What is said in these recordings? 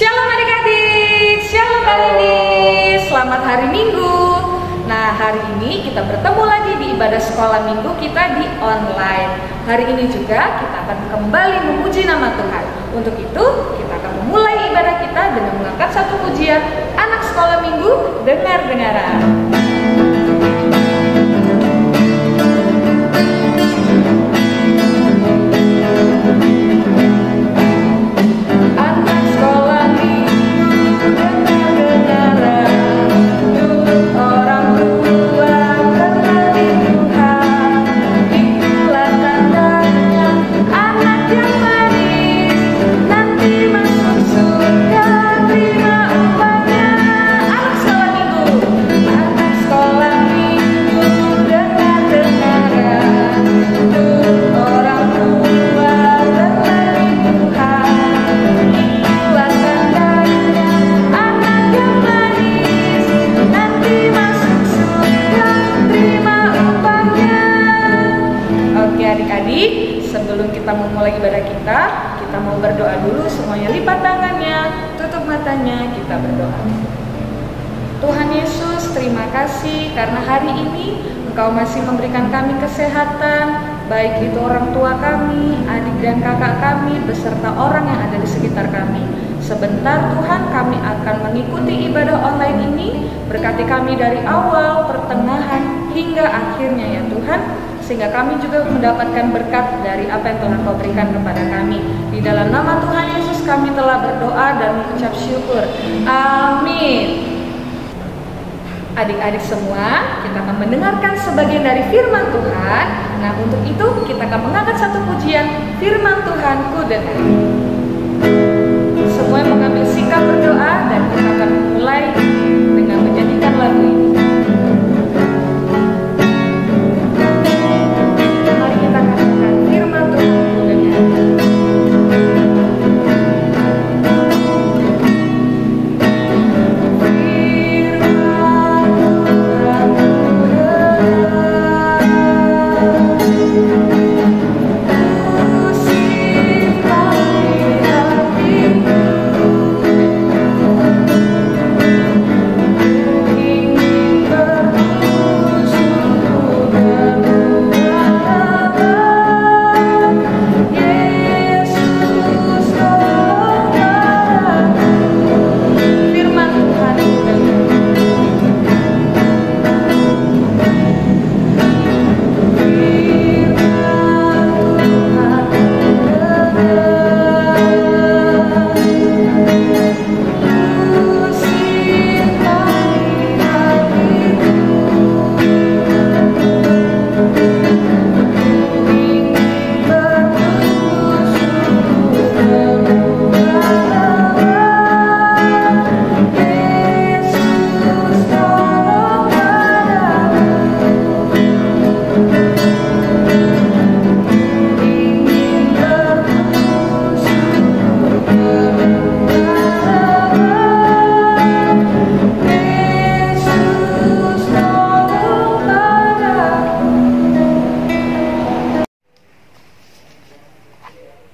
Shalom adik-adik, shalom kali ini, selamat hari Minggu. Nah, hari ini kita bertemu lagi di ibadah sekolah minggu kita di online. Hari ini juga kita akan kembali memuji nama Tuhan. Untuk itu, kita akan memulai ibadah kita dengan mengangkat satu pujian anak sekolah minggu, dengar-dengaran. Sebelum kita memulai ibadah kita mau berdoa dulu. Semuanya lipat tangannya, tutup matanya, kita berdoa. Tuhan Yesus, terima kasih karena hari ini Engkau masih memberikan kami kesehatan, baik itu orang tua kami, adik dan kakak kami, beserta orang yang ada di sekitar kami. Sebentar Tuhan, kami akan mengikuti ibadah online ini. Berkati kami dari awal, pertengahan, hingga akhirnya ya Tuhan, sehingga kami juga mendapatkan berkat dari apa yang telah Kau berikan kepada kami. Di dalam nama Tuhan Yesus kami telah berdoa dan mengucap syukur. Amin. Adik-adik semua, kita akan mendengarkan sebagian dari firman Tuhan. Nah, untuk itu kita akan mengangkat satu pujian, firman Tuhan ku dengar. Semua yang mengambil sikap berdoa dan kita akan mulai dengan menyanyikan lagu ini.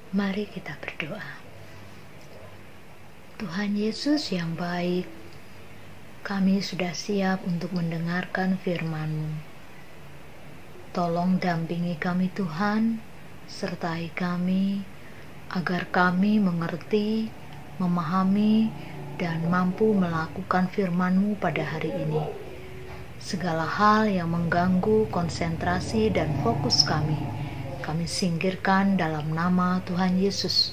Mari kita berdoa. Tuhan Yesus yang baik, kami sudah siap untuk mendengarkan firman-Mu. Tolong dampingi kami Tuhan, sertai kami, agar kami mengerti, memahami, dan mampu melakukan firman-Mu pada hari ini. Segala hal yang mengganggu konsentrasi dan fokus kami singkirkan dalam nama Tuhan Yesus.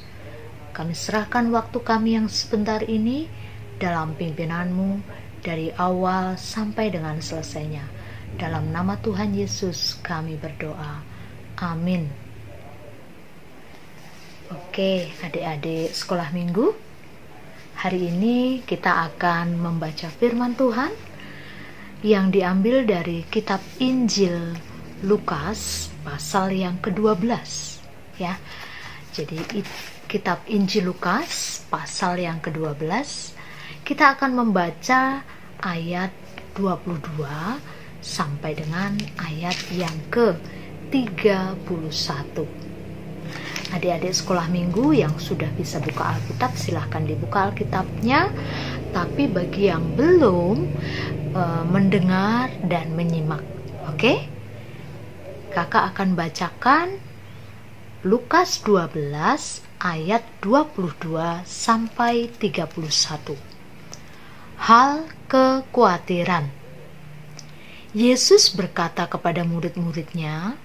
Kami serahkan waktu kami yang sebentar ini dalam pimpinan-Mu dari awal sampai dengan selesainya. Dalam nama Tuhan Yesus kami berdoa. Amin. Oke, adik-adik sekolah minggu, hari ini kita akan membaca firman Tuhan yang diambil dari kitab Injil Lukas pasal yang ke-12 ya. Jadi kitab Injil Lukas pasal yang ke-12, kita akan membaca ayat 22 sampai dengan ayat yang ke-31. Adik-adik sekolah minggu yang sudah bisa buka Alkitab, silahkan dibuka Alkitabnya. Tapi bagi yang belum mendengar dan menyimak, oke? Kakak akan bacakan Lukas 12 ayat 22 sampai 31. Hal kekhawatiran. Yesus berkata kepada murid-muridnya,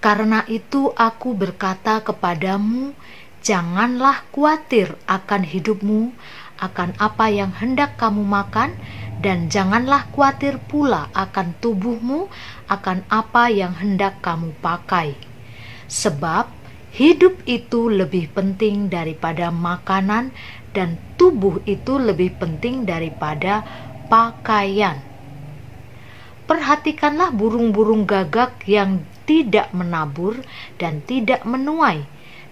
"Karena itu aku berkata kepadamu, janganlah khawatir akan hidupmu, akan apa yang hendak kamu makan, dan janganlah khawatir pula akan tubuhmu, akan apa yang hendak kamu pakai. Sebab hidup itu lebih penting daripada makanan, dan tubuh itu lebih penting daripada pakaian. Perhatikanlah burung-burung gagak yang tidak menabur dan tidak menuai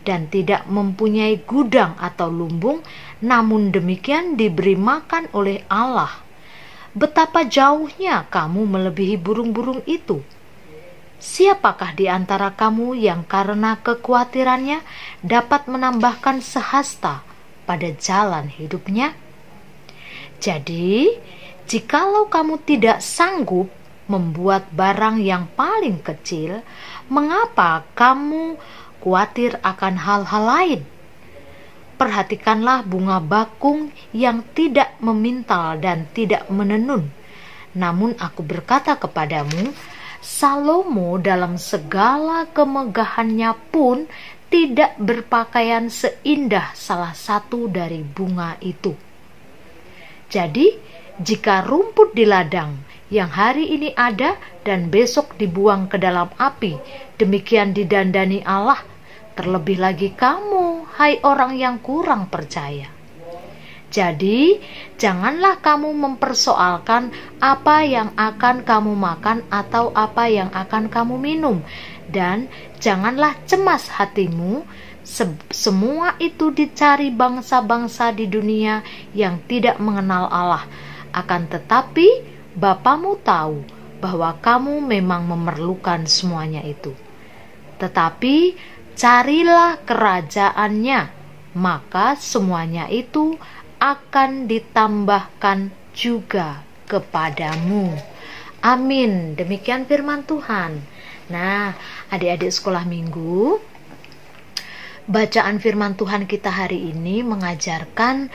dan tidak mempunyai gudang atau lumbung, namun demikian diberi makan oleh Allah. Betapa jauhnya kamu melebihi burung-burung itu. Siapakah di antara kamu yang karena kekhawatirannya dapat menambahkan sehasta pada jalan hidupnya? Jadi, jikalau kamu tidak sanggup membuat barang yang paling kecil, mengapa kamu khawatir akan hal-hal lain? Perhatikanlah bunga bakung yang tidak memintal dan tidak menenun. Namun aku berkata kepadamu, Salomo dalam segala kemegahannya pun tidak berpakaian seindah salah satu dari bunga itu. Jadi, jika rumput di ladang yang hari ini ada dan besok dibuang ke dalam api, demikian didandani Allah, terlebih lagi kamu, hai orang yang kurang percaya. Jadi, janganlah kamu mempersoalkan apa yang akan kamu makan atau apa yang akan kamu minum, dan janganlah cemas hatimu. Semua itu dicari bangsa-bangsa di dunia yang tidak mengenal Allah. Akan tetapi Bapamu tahu bahwa kamu memang memerlukan semuanya itu. Tetapi carilah kerajaannya, maka semuanya itu akan ditambahkan juga kepadamu. Amin. Demikian firman Tuhan. Nah, adik-adik sekolah minggu, bacaan firman Tuhan kita hari ini mengajarkan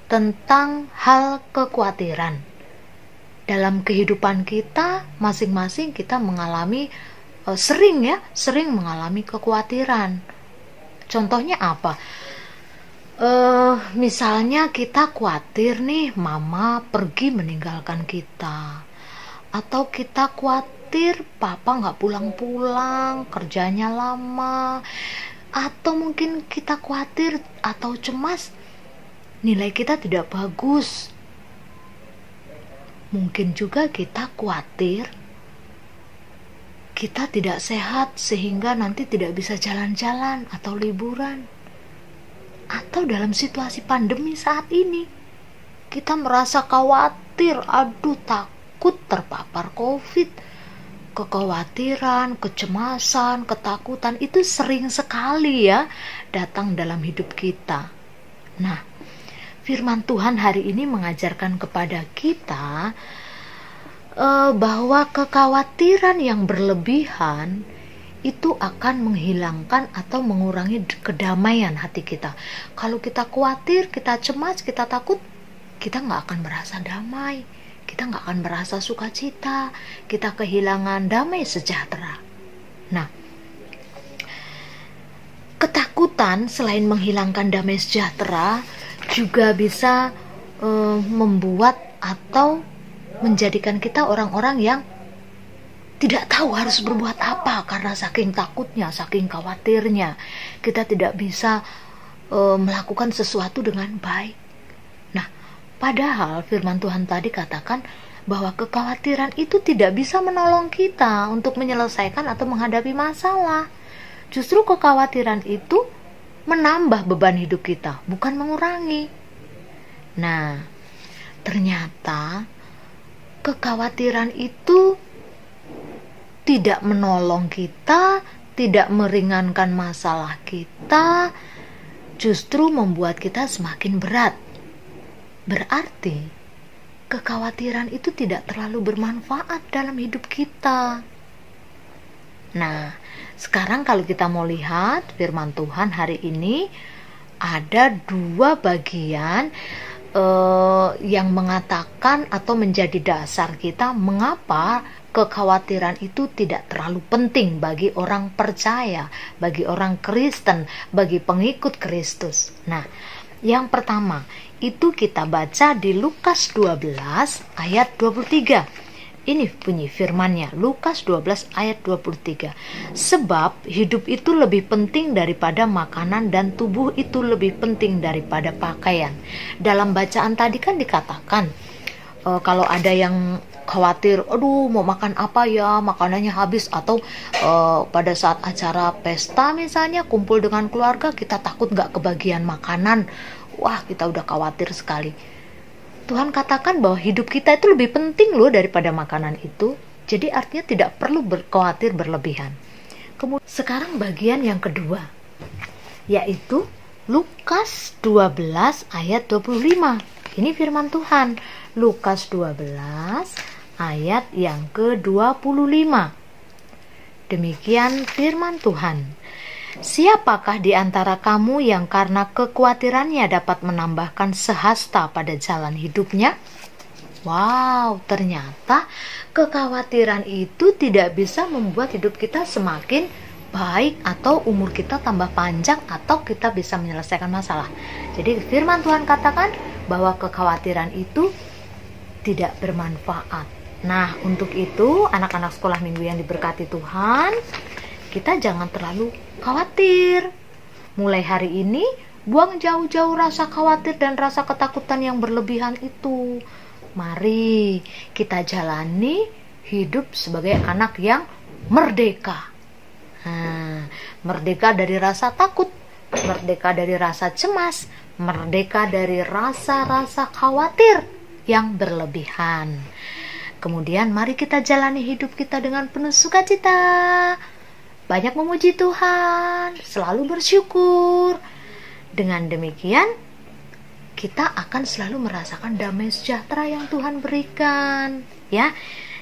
tentang hal kekhawatiran. Dalam kehidupan kita, masing-masing kita mengalami sering mengalami kekhawatiran. Contohnya apa? Misalnya kita khawatir nih mama pergi meninggalkan kita, atau kita khawatir papa nggak pulang-pulang, kerjanya lama, atau mungkin kita khawatir atau cemas nilai kita tidak bagus. Mungkin juga kita khawatir kita tidak sehat sehingga nanti tidak bisa jalan-jalan atau liburan. Atau dalam situasi pandemi saat ini, kita merasa khawatir, aduh takut terpapar COVID. Kekhawatiran, kecemasan, ketakutan itu sering sekali ya datang dalam hidup kita. Nah, firman Tuhan hari ini mengajarkan kepada kita bahwa kekhawatiran yang berlebihan itu akan menghilangkan atau mengurangi kedamaian hati kita. Kalau kita khawatir, kita cemas, kita takut, kita nggak akan merasa damai, kita nggak akan merasa sukacita, kita kehilangan damai sejahtera. Nah, ketakutan selain menghilangkan damai sejahtera juga bisa membuat atau menjadikan kita orang-orang yang tidak tahu harus berbuat apa karena saking takutnya, saking khawatirnya. Kita tidak bisa melakukan sesuatu dengan baik. Nah, padahal firman Tuhan tadi katakan bahwa kekhawatiran itu tidak bisa menolong kita untuk menyelesaikan atau menghadapi masalah. Justru kekhawatiran itu menambah beban hidup kita, bukan mengurangi. Nah, ternyata kekhawatiran itu tidak menolong kita, tidak meringankan masalah kita, justru membuat kita semakin berat. Berarti kekhawatiran itu tidak terlalu bermanfaat dalam hidup kita. Nah, sekarang kalau kita mau lihat firman Tuhan hari ini, ada dua bagian yang mengatakan atau menjadi dasar kita mengapa kekhawatiran itu tidak terlalu penting bagi orang percaya, bagi orang Kristen, bagi pengikut Kristus. Nah, yang pertama itu kita baca di Lukas 12 ayat 23. Ini bunyi firmannya, Lukas 12 ayat 23. Sebab hidup itu lebih penting daripada makanan dan tubuh itu lebih penting daripada pakaian. Dalam bacaan tadi kan dikatakan, kalau ada yang khawatir, aduh mau makan apa ya, makanannya habis, atau pada saat acara pesta misalnya, kumpul dengan keluarga, kita takut gak kebagian makanan. Wah, kita udah khawatir sekali. Tuhan katakan bahwa hidup kita itu lebih penting loh daripada makanan itu. Jadi artinya tidak perlu khawatir berlebihan. Kemudian sekarang bagian yang kedua, yaitu Lukas 12 ayat 25. Ini firman Tuhan, Lukas 12 ayat yang ke-25. Demikian firman Tuhan. Siapakah di antara kamu yang karena kekhawatirannya dapat menambahkan sehasta pada jalan hidupnya? Wow, ternyata kekhawatiran itu tidak bisa membuat hidup kita semakin baik atau umur kita tambah panjang atau kita bisa menyelesaikan masalah. Jadi firman Tuhan katakan bahwa kekhawatiran itu tidak bermanfaat. Nah, untuk itu anak-anak sekolah minggu yang diberkati Tuhan, kita jangan terlalu khawatir. Mulai hari ini, buang jauh-jauh rasa khawatir dan rasa ketakutan yang berlebihan itu. Mari kita jalani hidup sebagai anak yang merdeka. Merdeka dari rasa takut, merdeka dari rasa cemas, merdeka dari rasa-rasa khawatir yang berlebihan. Kemudian mari kita jalani hidup kita dengan penuh sukacita. Banyak memuji Tuhan, selalu bersyukur. Dengan demikian, kita akan selalu merasakan damai sejahtera yang Tuhan berikan, ya.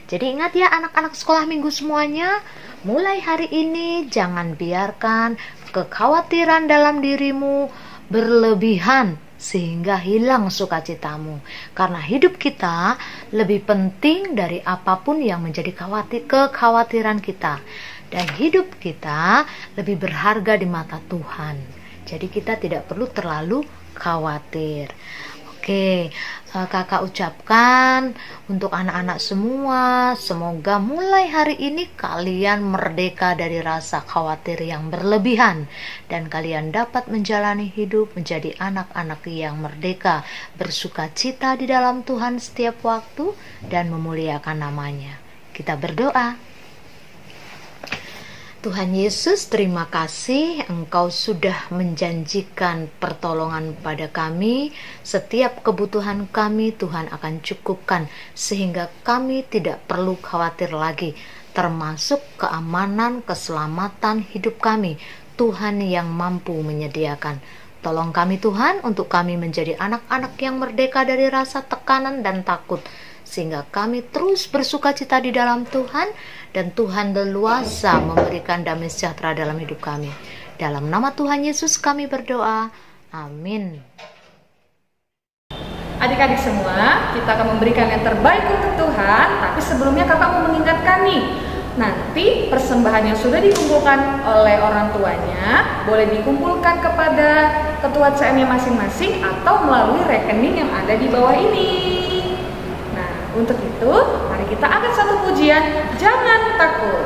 Jadi ingat ya anak-anak sekolah minggu semuanya, mulai hari ini jangan biarkan kekhawatiran dalam dirimu berlebihan sehingga hilang sukacitamu. Karena hidup kita lebih penting dari apapun yang menjadi kekhawatiran kita. Dan hidup kita lebih berharga di mata Tuhan. Jadi kita tidak perlu terlalu khawatir. Oke, kakak ucapkan untuk anak-anak semua, semoga mulai hari ini kalian merdeka dari rasa khawatir yang berlebihan. Dan kalian dapat menjalani hidup menjadi anak-anak yang merdeka, bersukacita di dalam Tuhan setiap waktu dan memuliakan namanya. Kita berdoa. Tuhan Yesus, terima kasih Engkau sudah menjanjikan pertolongan pada kami. Setiap kebutuhan kami Tuhan akan cukupkan, sehingga kami tidak perlu khawatir lagi, termasuk keamanan, keselamatan hidup kami. Tuhan yang mampu menyediakan. Tolong kami Tuhan untuk kami menjadi anak-anak yang merdeka dari rasa tekanan dan takut, sehingga kami terus bersukacita di dalam Tuhan, dan Tuhan leluasa memberikan damai sejahtera dalam hidup kami. Dalam nama Tuhan Yesus kami berdoa. Amin. Adik-adik semua, kita akan memberikan yang terbaik untuk Tuhan. Tapi sebelumnya kakak mau mengingatkan nih, nanti persembahan yang sudah dikumpulkan oleh orang tuanya boleh dikumpulkan kepada ketua CM-nya masing-masing atau melalui rekening yang ada di bawah ini. Nah, untuk itu mari kita angkat satu pujian, jangan takut.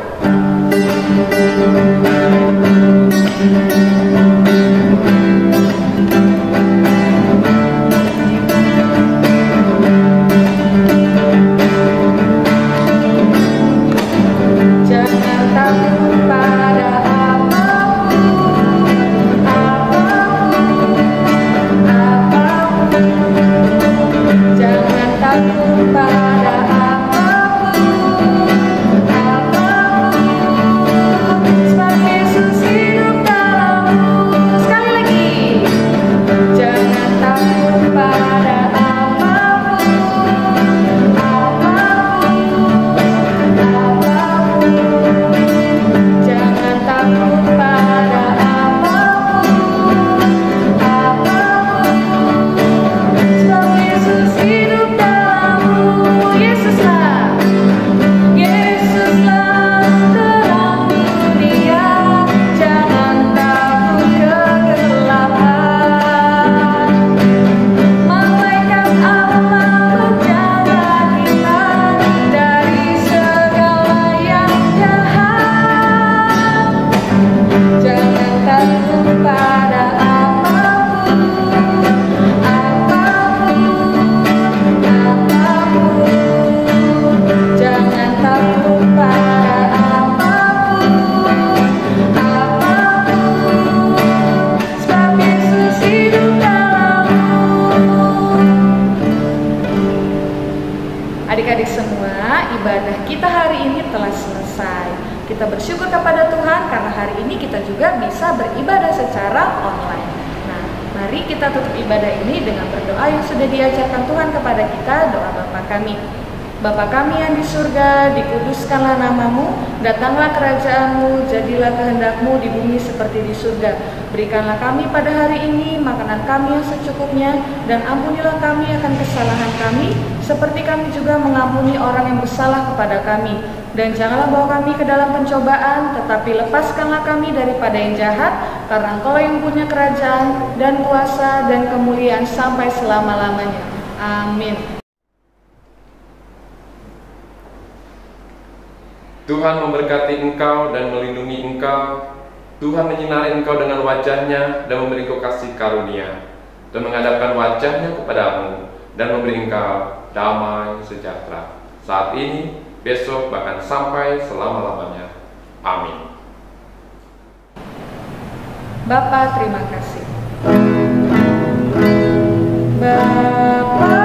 Adik-adik semua, ibadah kita hari ini telah selesai. Kita bersyukur kepada Tuhan karena hari ini kita juga bisa beribadah secara online. Nah, mari kita tutup ibadah ini dengan berdoa yang sudah diajarkan Tuhan kepada kita, doa Bapa kami. Bapa kami yang di surga, dikuduskanlah namamu, datanglah kerajaanmu, jadilah kehendakmu di bumi seperti di surga. Berikanlah kami pada hari ini makanan kami yang secukupnya, dan ampunilah kami akan kesalahan kami, seperti kami juga mengampuni orang yang bersalah kepada kami. Dan janganlah bawa kami ke dalam pencobaan, tetapi lepaskanlah kami daripada yang jahat, karena Engkau yang punya kerajaan, dan kuasa, dan kemuliaan sampai selama-lamanya. Amin. Tuhan memberkati engkau dan melindungi engkau. Tuhan menyinari engkau dengan wajah-Nya dan memberi engkau kasih karunia, dan menghadapkan wajah-Nya kepadamu dan memberi engkau damai sejahtera saat ini, besok, bahkan sampai selama-lamanya. Amin. Bapa, terima kasih. Bapa,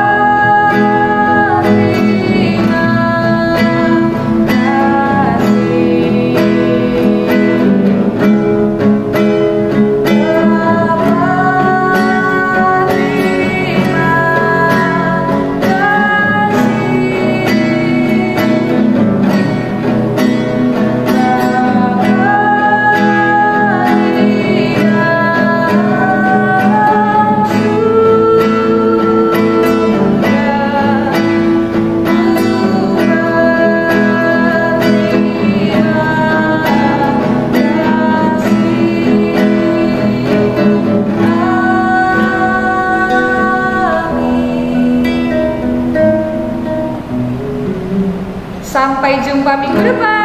sampai jumpa minggu depan.